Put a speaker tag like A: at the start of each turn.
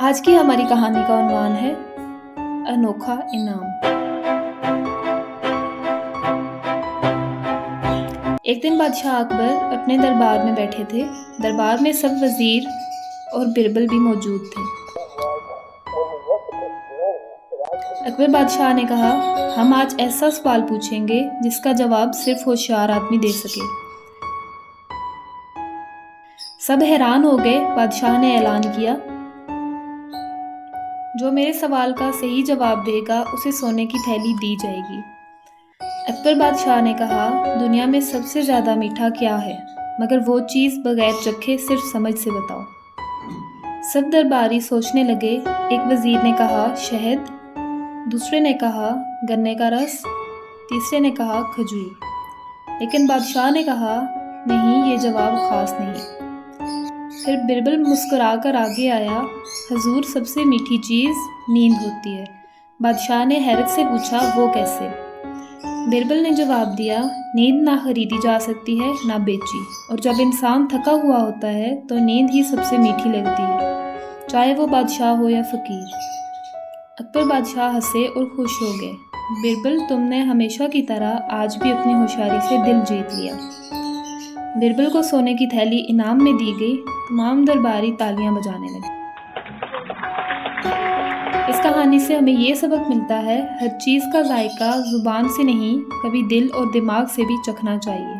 A: آج کی ہماری کہانی کا عنوان ہے انوکھا انعام۔ ایک دن بادشاہ اکبر اپنے دربار میں بیٹھے تھے۔ دربار میں سب وزیر اور بربل بھی موجود تھے۔ اکبر بادشاہ نے کہا، ہم آج ایسا سوال پوچھیں گے جس کا جواب صرف ہوشیار آدمی دے سکے۔ سب حیران ہو گئے۔ بادشاہ نے اعلان کیا، جو میرے سوال کا صحیح جواب دے گا اسے سونے کی تھیلی دی جائے گی۔ اکبر بادشاہ نے کہا، دنیا میں سب سے زیادہ میٹھا کیا ہے؟ مگر وہ چیز بغیر چکھے صرف سمجھ سے بتاؤ۔ سب درباری سوچنے لگے۔ ایک وزیر نے کہا، شہد، دوسرے نے کہا گنے کا رس، تیسرے نے کہا کھجور، لیکن بادشاہ نے کہا، نہیں، یہ جواب خاص نہیں۔ پھر بربل مسکرا کر آگے آیا، حضور، سب سے میٹھی چیز نیند ہوتی ہے۔ بادشاہ نے حیرت سے پوچھا، وہ کیسے؟ بربل نے جواب دیا، نیند نہ خریدی جا سکتی ہے نہ بیچی، اور جب انسان تھکا ہوا ہوتا ہے تو نیند ہی سب سے میٹھی لگتی ہے، چاہے وہ بادشاہ ہو یا فقیر۔ اکبر بادشاہ ہنسے اور خوش ہو گئے۔ بربل، تم نے ہمیشہ کی طرح آج بھی اپنی ہوشیاری سے دل جیت لیا۔ بربل کو سونے کی تھیلی انعام میں دی گئی۔ تمام درباری تالیاں بجانے لگے۔ اس کہانی سے ہمیں یہ سبق ملتا ہے، ہر چیز کا ذائقہ زبان سے نہیں، کبھی دل اور دماغ سے بھی چکھنا چاہیے۔